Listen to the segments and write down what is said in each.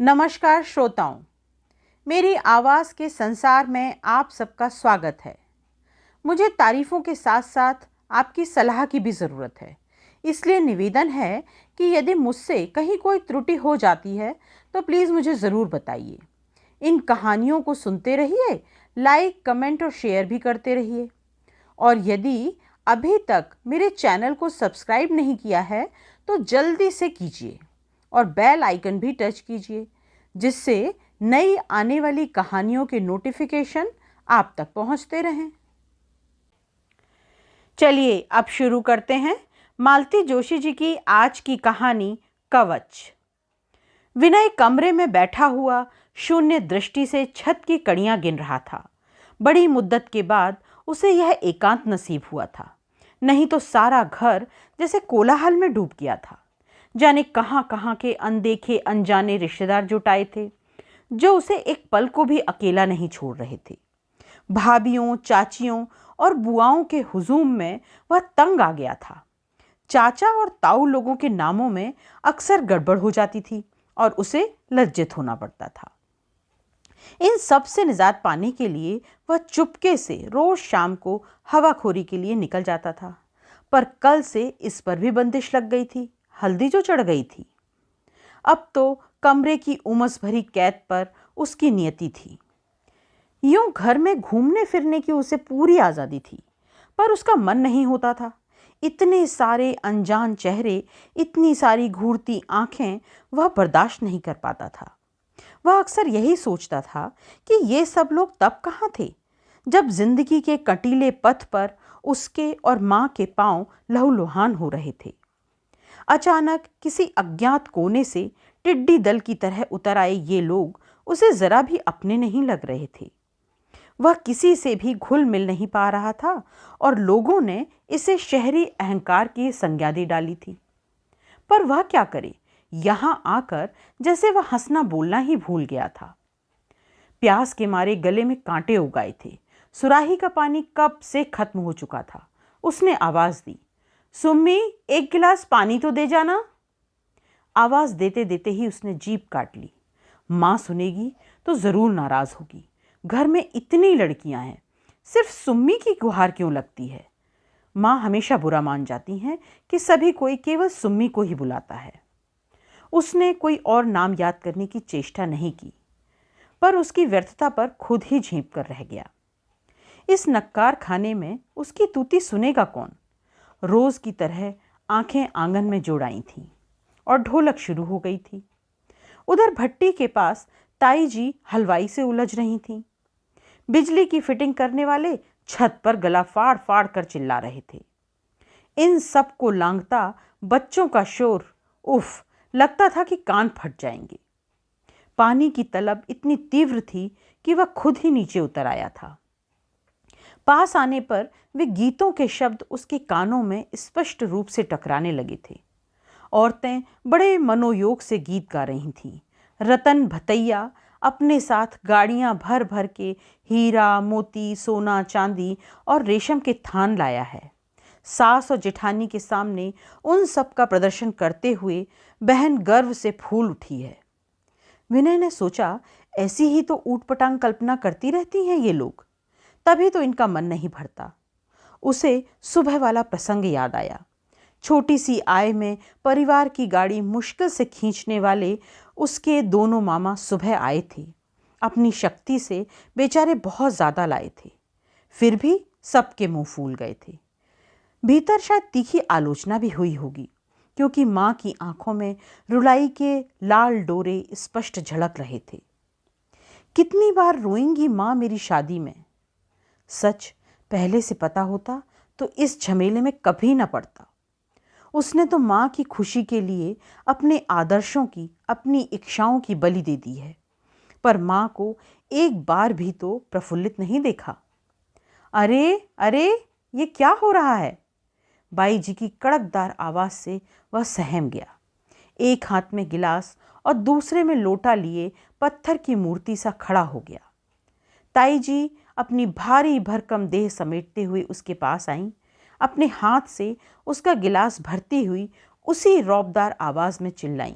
नमस्कार श्रोताओं, मेरी आवाज़ के संसार में आप सबका स्वागत है। मुझे तारीफ़ों के साथ साथ आपकी सलाह की भी ज़रूरत है, इसलिए निवेदन है कि यदि मुझसे कहीं कोई त्रुटि हो जाती है तो प्लीज़ मुझे ज़रूर बताइए। इन कहानियों को सुनते रहिए, लाइक, कमेंट और शेयर भी करते रहिए। और यदि अभी तक मेरे चैनल को सब्सक्राइब नहीं किया है तो जल्दी से कीजिए और बेल आइकन भी टच कीजिए, जिससे नई आने वाली कहानियों के नोटिफिकेशन आप तक पहुंचते रहें। चलिए अब शुरू करते हैं मालती जोशी जी की आज की कहानी कवच। विनय कमरे में बैठा हुआ शून्य दृष्टि से छत की कड़ियां गिन रहा था। बड़ी मुद्दत के बाद उसे यह एकांत नसीब हुआ था, नहीं तो सारा घर जैसे कोलाहल में डूब गया था। जाने कहां कहां के अनदेखे अनजाने रिश्तेदार जुटाए थे, जो उसे एक पल को भी अकेला नहीं छोड़ रहे थे। भाभियों, चाचियों और बुआओं के हुजूम में वह तंग आ गया था। चाचा और ताऊ लोगों के नामों में अक्सर गड़बड़ हो जाती थी और उसे लज्जित होना पड़ता था। इन सब से निजात पाने के लिए वह चुपके से रोज शाम को हवाखोरी के लिए निकल जाता था, पर कल से इस पर भी बंदिश लग गई थी, हल्दी जो चढ़ गई थी। अब तो कमरे की उमस भरी कैद पर उसकी नियति थी। यूं घर में घूमने फिरने की उसे पूरी आज़ादी थी, पर उसका मन नहीं होता था। इतने सारे अनजान चेहरे, इतनी सारी घूरती आंखें वह बर्दाश्त नहीं कर पाता था। वह अक्सर यही सोचता था कि ये सब लोग तब कहाँ थे, जब जिंदगी के कटीले पथ पर उसके और माँ के पांव लहूलुहान हो रहे थे। अचानक किसी अज्ञात कोने से टिड्डी दल की तरह उतर आए ये लोग उसे जरा भी अपने नहीं लग रहे थे। वह किसी से भी घुल मिल नहीं पा रहा था और लोगों ने इसे शहरी अहंकार की संज्ञा दे डाली थी। पर वह क्या करे, यहां आकर जैसे वह हंसना बोलना ही भूल गया था। प्यास के मारे गले में कांटे उगाए थे। सुराही का पानी कब से खत्म हो चुका था। उसने आवाज दी, सुम्मी, एक गिलास पानी तो दे जाना। आवाज देते देते ही उसने जीभ काट ली। मां सुनेगी तो जरूर नाराज होगी। घर में इतनी लड़कियां हैं, सिर्फ सुम्मी की गुहार क्यों लगती है। मां हमेशा बुरा मान जाती हैं कि सभी कोई केवल सुम्मी को ही बुलाता है। उसने कोई और नाम याद करने की चेष्टा नहीं की, पर उसकी व्यर्थता पर खुद ही झेंप कर रह गया। इस नक्कार खाने में उसकी तूती सुनेगा कौन। रोज की तरह आंखें आंगन में जोड़ाई थीं और ढोलक शुरू हो गई थी। उधर भट्टी के पास ताई जी हलवाई से उलझ रही थीं। बिजली की फिटिंग करने वाले छत पर गला फाड़ फाड़ कर चिल्ला रहे थे। इन सब को लांघता बच्चों का शोर, उफ, लगता था कि कान फट जाएंगे। पानी की तलब इतनी तीव्र थी कि वह खुद ही नीचे उतर आया था। पास आने पर वे गीतों के शब्द उसके कानों में स्पष्ट रूप से टकराने लगे थे। औरतें बड़े मनोयोग से गीत गा रही थीं। रतन भतैया अपने साथ गाड़ियां भर भर के हीरा, मोती, सोना, चांदी और रेशम के थान लाया है। सास और जेठानी के सामने उन सब का प्रदर्शन करते हुए बहन गर्व से फूल उठी है। विनय ने सोचा, ऐसी ही तो ऊटपटांग कल्पना करती रहती हैं ये लोग, तभी तो इनका मन नहीं भरता। उसे सुबह वाला प्रसंग याद आया। छोटी सी आय में परिवार की गाड़ी मुश्किल से खींचने वाले उसके दोनों मामा सुबह आए थे। अपनी शक्ति से बेचारे बहुत ज़्यादा लाए थे, फिर भी सबके मुंह फूल गए थे। भीतर शायद तीखी आलोचना भी हुई होगी, क्योंकि माँ की आंखों में रुलाई के लाल डोरे स्पष्ट झलक रहे थे। कितनी बार रोएंगी माँ मेरी शादी में। सच पहले से पता होता तो इस झमेले में कभी न पड़ता। उसने तो माँ की खुशी के लिए अपने आदर्शों की, अपनी इच्छाओं की बलि दे दी है, पर माँ को एक बार भी तो प्रफुल्लित नहीं देखा। अरे अरे, ये क्या हो रहा है। बाई जी की कड़कदार आवाज से वह सहम गया। एक हाथ में गिलास और दूसरे में लोटा लिए पत्थर की मूर्ति सा खड़ा हो गया। ताई जी अपनी भारी भरकम देह समेटते हुए उसके पास आईं। अपने हाथ से उसका गिलास भरती हुई उसी रौबदार आवाज में चिल्लाई,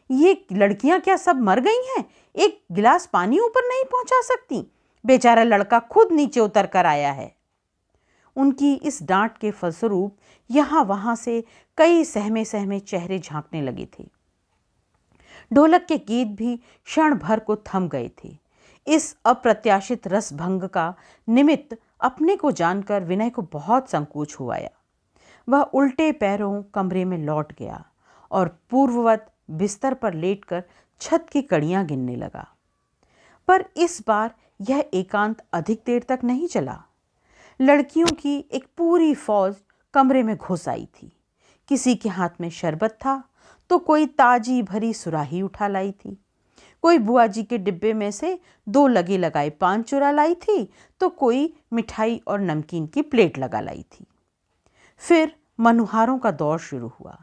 ये लड़कियां क्या सब मर गई हैं? एक गिलास पानी ऊपर नहीं पहुंचा सकती? बेचारा लड़का खुद नीचे उतर कर आया है। उनकी इस डांट के फलस्वरूप यहाँ वहां से कई सहमे सहमे चेहरे झांकने लगे थे। ढोलक के गीत भी क्षण भर को थम गए थे। इस अप्रत्याशित रसभंग का निमित्त अपने को जानकर विनय को बहुत संकोच हुआ। वह उल्टे पैरों कमरे में लौट गया और पूर्ववत बिस्तर पर लेटकर छत की कड़ियां गिनने लगा। पर इस बार यह एकांत अधिक देर तक नहीं चला। लड़कियों की एक पूरी फौज कमरे में घुस आई थी। किसी के हाथ में शरबत था तो कोई ताजी भरी सुराही उठा लाई थी, कोई बुआ जी के डिब्बे में से 2 लगे लगाए पान चुरा लाई थी, तो कोई मिठाई और नमकीन की प्लेट लगा लाई थी। फिर मनुहारों का दौर शुरू हुआ।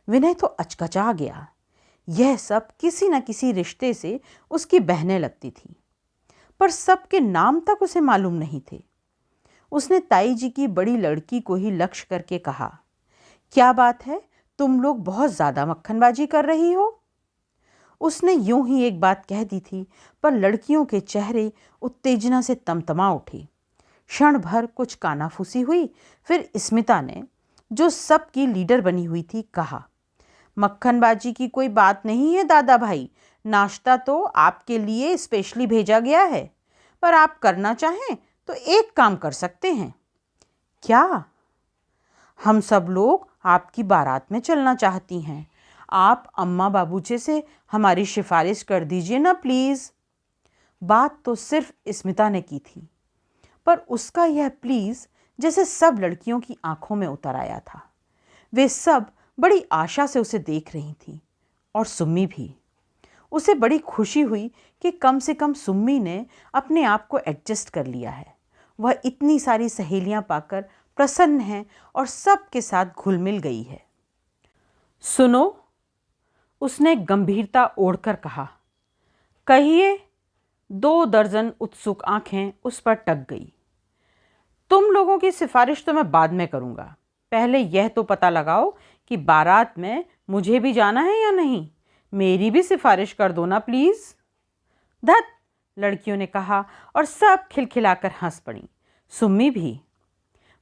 विनय तो अचकचा गया। यह सब किसी न किसी रिश्ते से उसकी बहनें लगती थी, पर सबके नाम तक उसे मालूम नहीं थे। उसने ताई जी की बड़ी लड़की को ही लक्ष्य करके कहा, क्या बात है, तुम लोग बहुत ज्यादा मक्खनबाजी कर रही हो। उसने यूं ही एक बात कह दी थी, पर लड़कियों के चेहरे उत्तेजना से तमतमा उठे। क्षण भर कुछ कानाफूसी हुई। फिर स्मिता ने, जो सबकी लीडर बनी हुई थी, कहा, मक्खनबाजी की कोई बात नहीं है दादा भाई, नाश्ता तो आपके लिए स्पेशली भेजा गया है, पर आप करना चाहें तो एक काम कर सकते हैं। क्या? हम सब लोग आपकी बारात में चलना चाहती हैं। आप अम्मा बाबूजी से हमारी सिफारिश कर दीजिए ना प्लीज। बात तो सिर्फ स्मिता ने की थी, पर उसका यह प्लीज जैसे सब लड़कियों की आंखों में उतर आया था। वे सब बड़ी आशा से उसे देख रही थीं, और सुम्मी भी। उसे बड़ी खुशी हुई कि कम से कम सुम्मी ने अपने आप को एडजस्ट कर लिया है। वह इतनी सारी सहेलियां पाकर प्रसन्न है और सबके साथ घुल मिल गई है। सुनो, उसने गंभीरता ओढ़कर कहा। कहिए। 2 दर्जन उत्सुक आंखें उस पर टक गई। तुम लोगों की सिफारिश तो मैं बाद में करूंगा, पहले यह तो पता लगाओ कि बारात में मुझे भी जाना है या नहीं। मेरी भी सिफारिश कर दो ना प्लीज। धत, लड़कियों ने कहा और सब खिलखिलाकर हंस पड़ी, सुम्मी भी।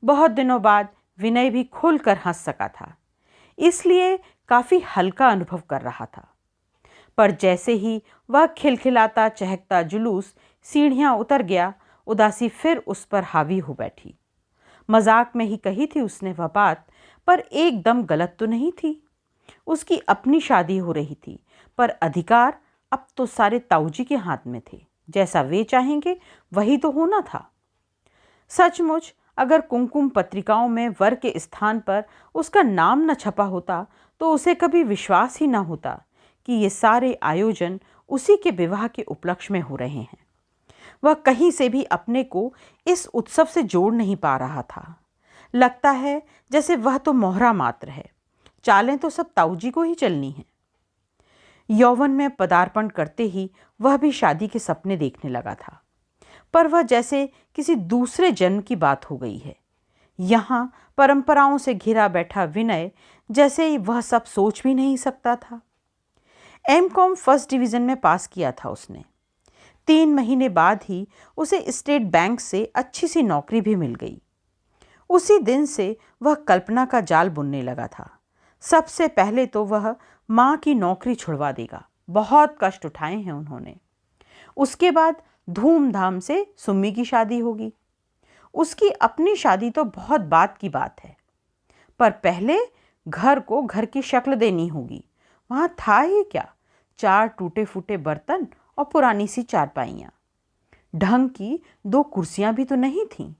बहुत दिनों बाद विनय भी खुलकर हंस सका था, इसलिए काफी हल्का अनुभव कर रहा था। पर जैसे ही वह खिलखिलाता चहकता जुलूस सीढ़ियां उतर गया, उदासी फिर उस पर हावी हो बैठी। मजाक में ही कही थी उसने वह बात, पर एकदम गलत तो नहीं थी। उसकी अपनी शादी हो रही थी, पर अधिकार अब तो सारे ताऊजी के हाथ में थे। जैसा वे चाहेंगे वही तो होना था। सचमुच अगर कुमकुम पत्रिकाओं में वर के स्थान पर उसका नाम न छपा होता तो उसे कभी विश्वास ही न होता कि ये सारे आयोजन उसी के विवाह के उपलक्ष्य में हो रहे हैं। वह कहीं से भी अपने को इस उत्सव से जोड़ नहीं पा रहा था। लगता है जैसे वह तो मोहरा मात्र है, चालें तो सब ताऊजी को ही चलनी है। यौवन में पदार्पण करते ही वह भी शादी के सपने देखने लगा था, पर वह जैसे किसी दूसरे जन्म की बात हो गई है। यहाँ परंपराओं से घिरा बैठा विनय जैसे वह सब सोच भी नहीं सकता था। एमकॉम फर्स्ट डिवीजन में पास किया था उसने। 3 महीने बाद ही उसे स्टेट बैंक से अच्छी सी नौकरी भी मिल गई। उसी दिन से वह कल्पना का जाल बुनने लगा था। सबसे पहले तो वह माँ की नौकरी छुड़वा देगा, बहुत कष्ट उठाए हैं उन्होंने। उसके बाद धूमधाम से सुम्मी की शादी होगी। उसकी अपनी शादी तो बहुत बात की बात है, पर पहले घर को घर की शक्ल देनी होगी। वहाँ था ही क्या, 4 टूटे फूटे बर्तन और पुरानी सी चारपाइयाँ। ढंग की 2 कुर्सियाँ भी तो नहीं थीं।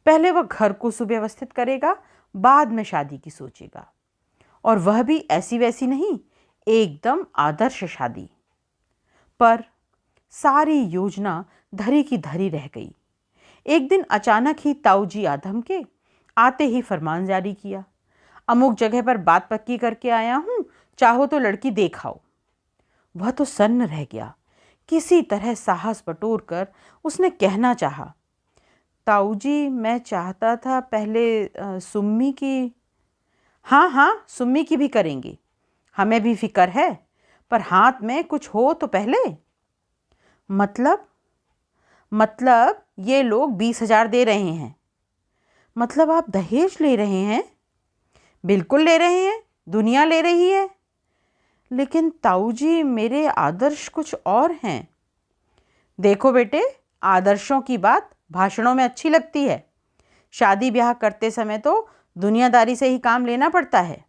पहले वह घर को सुव्यवस्थित करेगा, बाद में शादी की सोचेगा, और वह भी ऐसी वैसी नहीं, एकदम आदर्श शादी। पर सारी योजना धरी की धरी रह गई। एक दिन अचानक ही ताऊजी आधम के आते ही फरमान जारी किया, अमुक जगह पर बात पक्की करके आया हूं, चाहो तो लड़की देखाओ। वह तो सन्न रह गया। किसी तरह साहस बटोर कर उसने कहना चाहा, ताऊजी मैं चाहता था पहले सुम्मी की। हाँ हाँ, सुम्मी की भी करेंगे, हमें भी फिक्र है, पर हाथ में कुछ हो तो पहले। मतलब ये लोग 20,000 दे रहे हैं। मतलब आप दहेज ले रहे हैं? बिल्कुल ले रहे हैं, दुनिया ले रही है। लेकिन ताऊ जी, मेरे आदर्श कुछ और हैं। देखो बेटे, आदर्शों की बात भाषणों में अच्छी लगती है, शादी ब्याह करते समय तो दुनियादारी से ही काम लेना पड़ता है।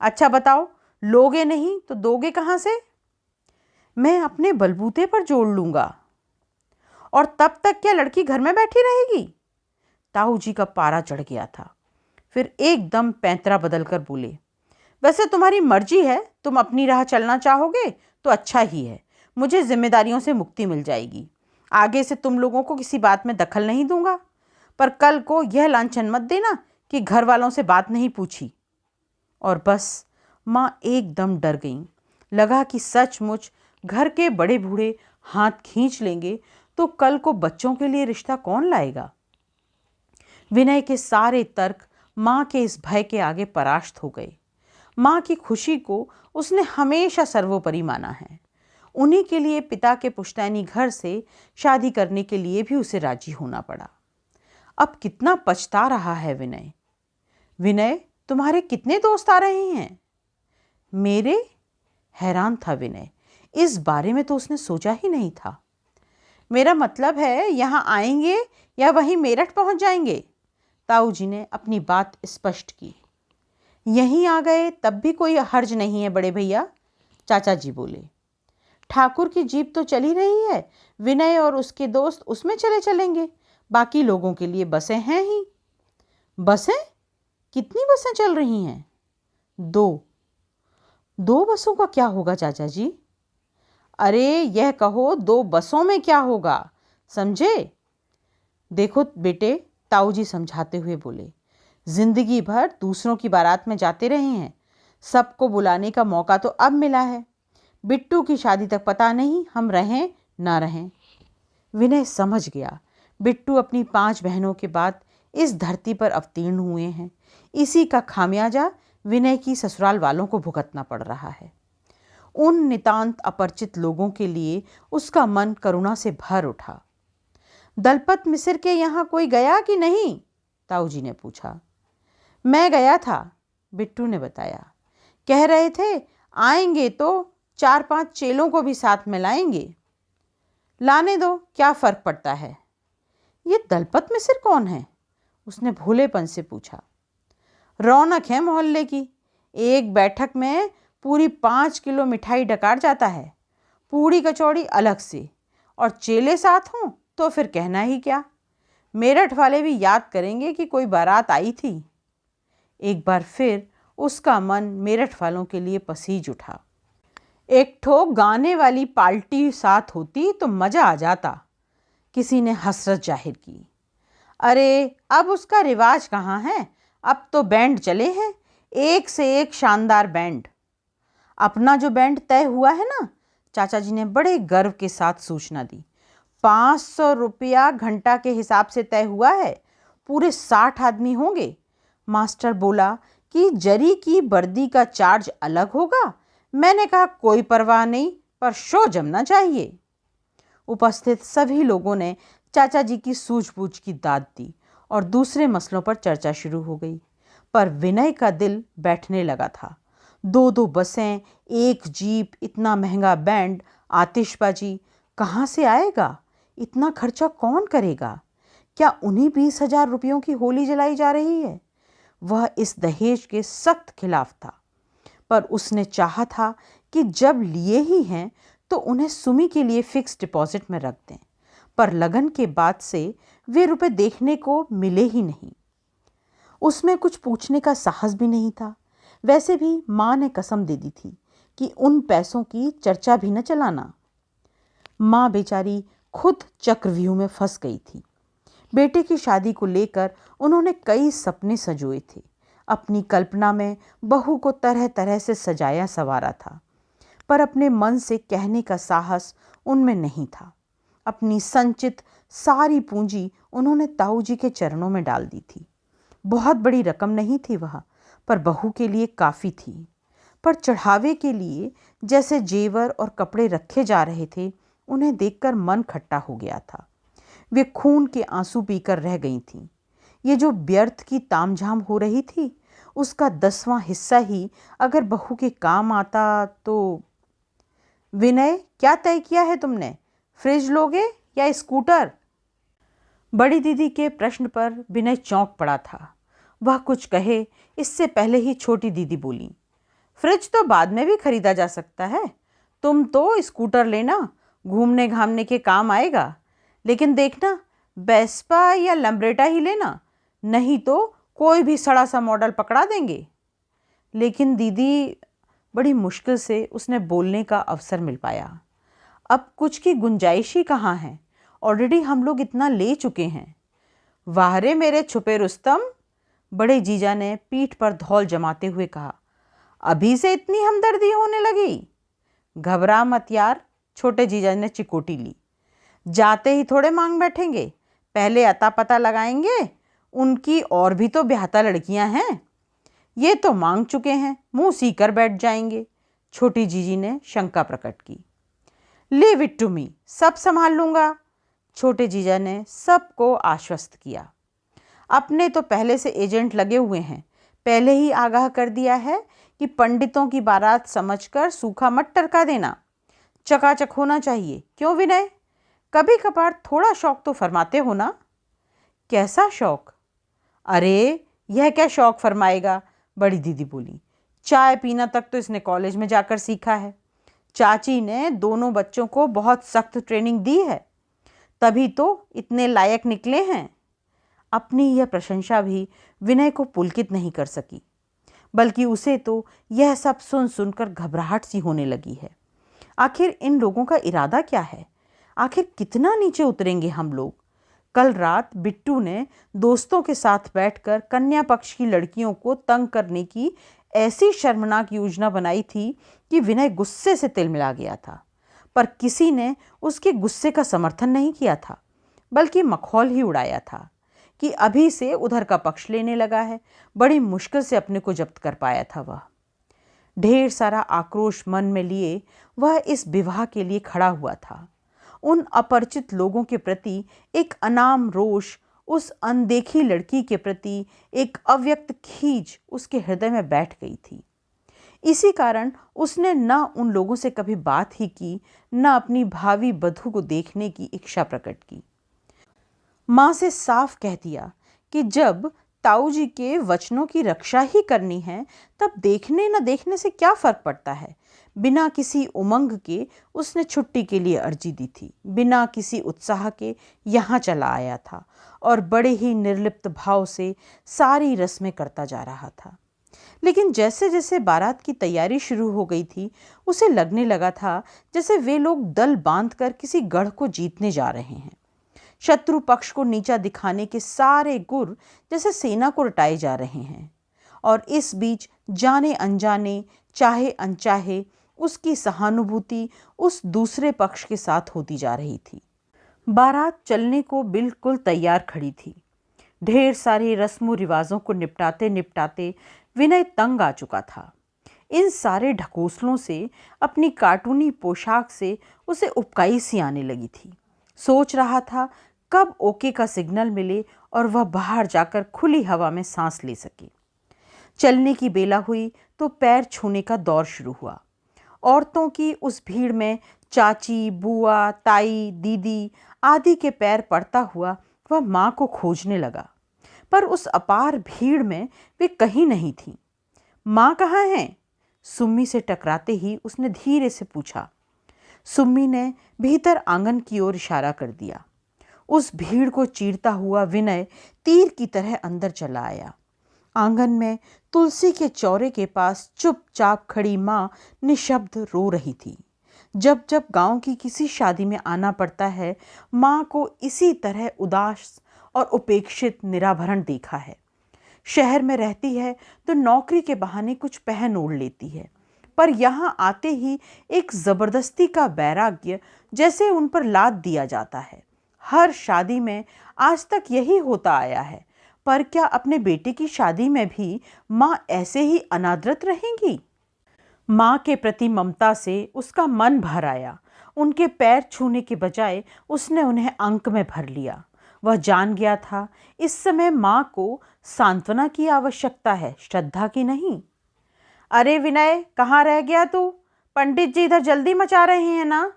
अच्छा बताओ, लोगे नहीं तो दोगे कहाँ से? मैं अपने बलबूते पर जोड़ लूंगा। और तब तक क्या लड़की घर में बैठी रहेगी? ताऊ जी का पारा चढ़ गया था। फिर एकदम पैंतरा बदलकर बोले, वैसे तुम्हारी मर्जी है, तुम अपनी राह चलना चाहोगे तो अच्छा ही है, मुझे जिम्मेदारियों से मुक्ति मिल जाएगी। आगे से तुम लोगों को किसी बात में दखल नहीं दूंगा, पर कल को यह लांछन मत देना कि घर वालों से बात नहीं पूछी। और बस माँ एकदम डर गईं। लगा कि सचमुच घर के बड़े बूढ़े हाथ खींच लेंगे तो कल को बच्चों के लिए रिश्ता कौन लाएगा। विनय के सारे तर्क माँ के इस भय के आगे परास्त हो गए। माँ की खुशी को उसने हमेशा सर्वोपरि माना है। उन्हीं के लिए पिता के पुश्तैनी घर से शादी करने के लिए भी उसे राजी होना पड़ा। अब कितना पछता रहा है विनय। विनय, तुम्हारे कितने दोस्त आ रहे हैं? मेरे? हैरान था विनय, इस बारे में तो उसने सोचा ही नहीं था। मेरा मतलब है, यहाँ आएंगे या वहीं मेरठ पहुंच जाएंगे? ताऊ जी ने अपनी बात स्पष्ट की। यहीं आ गए तब भी कोई हर्ज नहीं है बड़े भैया, चाचा जी बोले। ठाकुर की जीप तो चली रही है, विनय और उसके दोस्त उसमें चले चलेंगे, बाकी लोगों के लिए बसें हैं ही। बसें? कितनी बसें चल रही हैं? 2। 2 बसों का क्या होगा चाचा जी? अरे यह कहो 2 बसों में क्या होगा, समझे? देखो बेटे, ताऊ जी समझाते हुए बोले, जिंदगी भर दूसरों की बारात में जाते रहे हैं, सबको बुलाने का मौका तो अब मिला है। बिट्टू की शादी तक पता नहीं हम रहें ना रहें। विनय समझ गया, बिट्टू अपनी 5 बहनों के बाद इस धरती पर अवतीर्ण हुए हैं। इसी का खामियाजा विनय की ससुराल वालों को भुगतना पड़ रहा है। उन नितांत अपरिचित लोगों के लिए उसका मन करुणा से भर उठा। दलपत मिसिर के यहाँ कोई गया कि नहीं? ताऊ जी ने पूछा। मैं गया था, बिट्टू ने बताया। कह रहे थे आएंगे तो 4-5 चेलों को भी साथ में लाएंगे। लाने दो, क्या फर्क पड़ता है। ये दलपत मिसिर कौन है? उसने भोलेपन से पूछा। रौनक है मोहल्ले की, एक बैठक में पूरी 5 किलो मिठाई डकार जाता है, पूड़ी कचौड़ी अलग से, और चेले साथ हों तो फिर कहना ही क्या। मेरठ वाले भी याद करेंगे कि कोई बारात आई थी। एक बार फिर उसका मन मेरठ वालों के लिए पसीज उठा। एक ठो गाने वाली पार्टी साथ होती तो मजा आ जाता, किसी ने हसरत जाहिर की। अरे अब उसका रिवाज कहाँ है, अब तो बैंड चले हैं, एक से एक शानदार बैंड। अपना जो बैंड तय हुआ है ना, चाचा जी ने बड़े गर्व के साथ सूचना दी, 500 रुपया घंटा के हिसाब से तय हुआ है, पूरे 60 आदमी होंगे। मास्टर बोला कि जरी की वर्दी का चार्ज अलग होगा। मैंने कहा कोई परवाह नहीं, पर शो जमना चाहिए। उपस्थित सभी लोगों ने चाचा जी की सूझबूझ की दाद दी और दूसरे मसलों पर चर्चा शुरू हो गई। पर विनय का दिल बैठने लगा था। 2-2 बसें, एक जीप, इतना महंगा बैंड, आतिशबाजी कहाँ से आएगा? इतना खर्चा कौन करेगा? क्या उन्हीं 20,000 रुपयों की होली जलाई जा रही है? वह इस दहेज के सख्त खिलाफ था, पर उसने चाहा था कि जब लिए ही हैं तो उन्हें सुमी के लिए फिक्स डिपॉजिट में रख दें, पर लगन के बाद से वे रुपए देखने को मिले ही नहीं। उसमें कुछ पूछने का साहस भी नहीं था। वैसे भी माँ ने कसम दे दी थी कि उन पैसों की चर्चा भी न चलाना। माँ बेचारी खुद चक्रव्यूह में फंस गई थी। बेटे की शादी को लेकर उन्होंने कई सपने सजोए थे। अपनी कल्पना में बहू को तरह तरह से सजाया संवारा था, पर अपने मन से कहने का साहस उनमें नहीं था। अपनी संचित सारी पूंजी उन्होंने ताऊ जी के चरणों में डाल दी थी। बहुत बड़ी रकम नहीं थी वह, पर बहू के लिए काफ़ी थी। पर चढ़ावे के लिए जैसे जेवर और कपड़े रखे जा रहे थे, उन्हें देखकर मन खट्टा हो गया था। वे खून के आंसू पीकर रह गई थीं। ये जो व्यर्थ की तामझाम हो रही थी, उसका 10वां हिस्सा ही अगर बहू के काम आता तो। विनय, क्या तय किया है तुमने? फ्रिज लोगे या स्कूटर? बड़ी दीदी के प्रश्न पर विनय चौंक पड़ा था। वह कुछ कहे इससे पहले ही छोटी दीदी बोली, फ्रिज तो बाद में भी खरीदा जा सकता है। तुम तो स्कूटर लेना, घूमने घामने के काम आएगा। लेकिन देखना, वेस्पा या लैम्ब्रेटा ही लेना, नहीं तो कोई भी सड़ा सा मॉडल पकड़ा देंगे। लेकिन दीदी, बड़ी मुश्किल से उसने बोलने का अवसर मिल पाया। अब कुछ की गुंजाइश ही कहाँ है? ऑलरेडी हम लोग इतना ले चुके हैं। वाह रे मेरे छुपे रुस्तम, बड़े जीजा ने पीठ पर धौल जमाते हुए कहा। अभी से इतनी हमदर्दी होने लगी? घबरा मत यार, छोटे जीजा ने चिकोटी ली। जाते ही थोड़े मांग बैठेंगे, पहले अता पता लगाएंगे। उनकी और भी तो ब्याहता लड़कियां हैं। ये तो मांग चुके हैं, मुंह सीकर बैठ जाएंगे। छोटी जीजी ने शंका प्रकट की। लीव इट टू मी, सब संभाल लूंगा। छोटे जीजा ने सबको आश्वस्त किया। अपने तो पहले से एजेंट लगे हुए हैं, पहले ही आगाह कर दिया है कि पंडितों की बारात समझकर सूखा मत टरका देना। चकाचक होना चाहिए। क्यों विनय, कभी कभार थोड़ा शौक तो फरमाते हो ना? कैसा शौक? अरे यह क्या शौक फरमाएगा, बड़ी दीदी बोली। चाय पीना तक तो इसने कॉलेज में जाकर सीखा है। चाची ने दोनों बच्चों को बहुत सख्त ट्रेनिंग दी है, तभी तो इतने लायक निकले हैं। अपनी यह प्रशंसा भी विनय को पुलकित नहीं कर सकी, बल्कि उसे तो यह सब सुन सुनकर घबराहट सी होने लगी है। आखिर इन लोगों का इरादा क्या है? आखिर कितना नीचे उतरेंगे हम लोग? कल रात बिट्टू ने दोस्तों के साथ बैठकर कन्या पक्ष की लड़कियों को तंग करने की ऐसी शर्मनाक योजना बनाई थी कि विनय गुस्से से तिलमिला गया था। पर किसी ने उसके गुस्से का समर्थन नहीं किया था, बल्कि मखौल ही उड़ाया था कि अभी से उधर का पक्ष लेने लगा है। बड़ी मुश्किल से अपने को जब्त कर पाया था वह। ढेर सारा आक्रोश मन में लिए वह इस विवाह के लिए खड़ा हुआ था। उन अपरिचित लोगों के प्रति एक अनाम रोष, उस अनदेखी लड़की के प्रति एक अव्यक्त खींच उसके हृदय में बैठ गई थी। इसी कारण उसने न उन लोगों से कभी बात ही की, न अपनी भावी बधू को देखने की इच्छा प्रकट की। माँ से साफ कह दिया कि जब ताऊ जी के वचनों की रक्षा ही करनी है, तब देखने न देखने से क्या फर्क पड़ता है। बिना किसी उमंग के उसने छुट्टी के लिए अर्जी दी थी, बिना किसी उत्साह के यहाँ चला आया था और बड़े ही निर्लिप्त भाव से सारी रस्में करता जा रहा था। लेकिन जैसे जैसे बारात की तैयारी शुरू हो गई थी, उसे लगने लगा था जैसे वे लोग दल बांधकर किसी गढ़ को जीतने जा रहे हैं। शत्रु पक्ष को नीचा दिखाने के सारे गुर जैसे सेना को रटाए जा रहे हैं, और इस बीच जाने अनजाने, चाहे अनचाहे, उसकी सहानुभूति उस दूसरे पक्ष के साथ होती जा रही थी। बारात चलने को बिल्कुल तैयार खड़ी थी। ढेर सारे रस्मों रिवाजों को निपटाते निपटाते विनय तंग आ चुका था। इन सारे ढकोसलों से, अपनी कार्टूनी पोशाक से उसे उबकाई सी आने लगी थी। सोच रहा था कब ओके का सिग्नल मिले और वह बाहर जाकर खुली हवा में सांस ले सके। चलने की बेला हुई तो पैर छूने का दौर शुरू हुआ। औरतों की उस भीड़ में चाची, बुआ, ताई, दीदी आदि के पैर पड़ता हुआ वह माँ को खोजने लगा, पर उस अपार भीड़ में वे कहीं नहीं थीं। माँ कहाँ हैं? सुम्मी से टकराते ही उसने धीरे से पूछा। सुम्मी ने भीतर आंगन की ओर इशारा कर दिया। उस भीड़ को चीरता हुआ विनय तीर की तरह अंदर चला आया। आंगन में तुलसी के चौरे के पास चुपचाप खड़ी माँ निशब्द रो रही थी। जब जब गांव की किसी शादी में आना पड़ता है, माँ को इसी तरह उदास और उपेक्षित निराभरण देखा है। शहर में रहती है तो नौकरी के बहाने कुछ पहन ओढ़ लेती है, पर यहाँ आते ही एक जबरदस्ती का वैराग्य जैसे उन पर लाद दिया जाता है। हर शादी में आज तक यही होता आया है, पर क्या अपने बेटे की शादी में भी माँ ऐसे ही अनादृत रहेंगी? माँ के प्रति ममता से उसका मन भर आया। उनके पैर छूने के बजाय उसने उन्हें अंक में भर लिया। वह जान गया था इस समय माँ को सांत्वना की आवश्यकता है, श्रद्धा की नहीं। अरे विनय, कहाँ रह गया तू? पंडित जी इधर जल्दी मचा रहे हैं ना।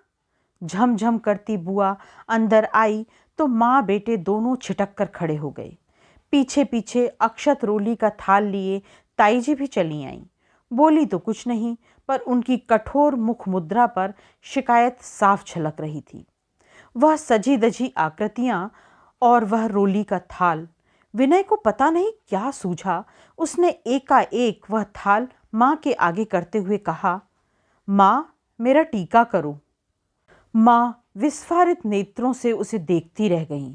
झमझम करती बुआ अंदर आई तो माँ बेटे दोनों छिटक कर खड़े हो गए। पीछे पीछे अक्षत रोली का थाल लिए ताई जी भी चली आईं। बोली तो कुछ नहीं, पर उनकी कठोर मुख मुद्रा पर शिकायत साफ झलक रही थी। वह सजी दजी आकृतियां और वह रोली का थाल, विनय को पता नहीं क्या सूझा। उसने एकाएक वह थाल माँ के आगे करते हुए कहा, माँ मेरा टीका करो। माँ विस्फारित नेत्रों से उसे देखती रह गईं।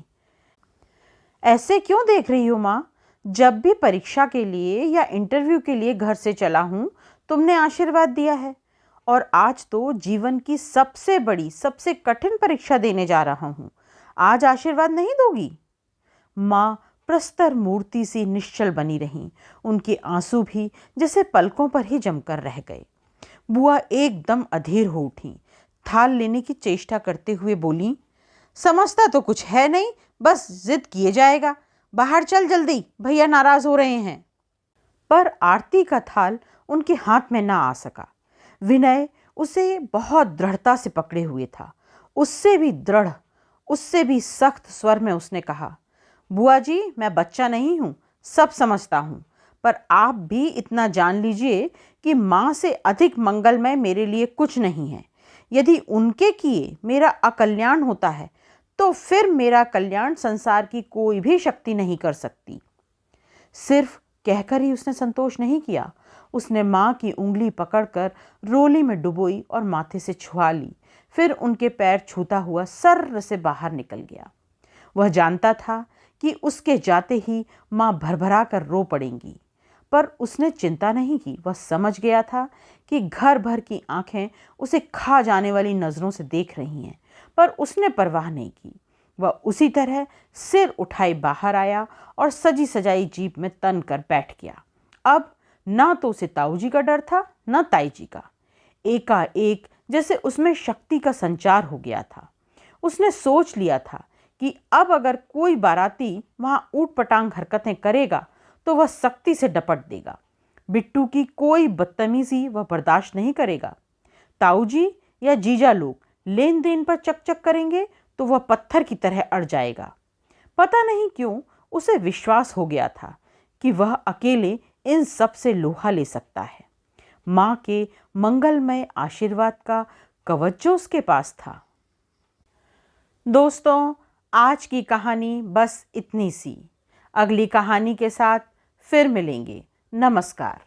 ऐसे क्यों देख रही हो माँ? जब भी परीक्षा के लिए या इंटरव्यू के लिए घर से चला हूं तुमने आशीर्वाद दिया है, और आज तो जीवन की सबसे बड़ी सबसे कठिन परीक्षा देने जा रहा हूं। आज आशीर्वाद नहीं दोगी? माँ प्रस्तर मूर्ति सी निश्चल बनी रहीं। उनके आंसू भी जैसे पलकों पर ही जमकर रह गए। बुआ एकदम अधीर हो उठी। थाल लेने की चेष्टा करते हुए बोली, समझता तो कुछ है नहीं, बस जिद किए जाएगा। बाहर चल जल्दी, भैया नाराज हो रहे हैं। पर आरती का थाल उनके हाथ में ना आ सका। विनय उसे बहुत दृढ़ता से पकड़े हुए था। उससे भी दृढ़, उससे भी सख्त स्वर में उसने कहा, बुआ जी मैं बच्चा नहीं हूं, सब समझता हूं, पर आप भी इतना जान लीजिए कि माँ से अधिक मंगलमय मेरे लिए कुछ नहीं है। यदि उनके किए मेरा अकल्याण होता है तो फिर मेरा कल्याण संसार की कोई भी शक्ति नहीं कर सकती। सिर्फ कहकर ही उसने संतोष नहीं किया। उसने माँ की उंगली पकड़कर रोली में डुबोई और माथे से छुआ ली। फिर उनके पैर छूता हुआ सर्र से बाहर निकल गया। वह जानता था कि उसके जाते ही माँ भरभरा कर रो पड़ेंगी, पर उसने चिंता नहीं की। वह समझ गया था कि घर भर की आंखें उसे खा जाने वाली नजरों से देख रही हैं, पर उसने परवाह नहीं की। वह उसी तरह सिर उठाए बाहर आया और सजी सजाई जीप में तन कर बैठ गया। अब ना तो उसे ताऊ जी का डर था, न ताई जी का। एकाएक जैसे उसमें शक्ति का संचार हो गया था। उसने सोच लिया था कि अब अगर कोई बाराती वहां ऊट पटांग हरकतें करेगा तो वह सख्ती से डपट देगा। बिट्टू की कोई बदतमीजी वह बर्दाश्त नहीं करेगा। ताऊ जी या जीजा लोग लेन देन पर चकचक करेंगे तो वह पत्थर की तरह अड़ जाएगा। पता नहीं क्यों उसे विश्वास हो गया था कि वह अकेले इन सब से लोहा ले सकता है। माँ के मंगलमय आशीर्वाद का कवच जो उसके पास था। दोस्तों, आज की कहानी बस इतनी सी। अगली कहानी के साथ फिर मिलेंगे। नमस्कार।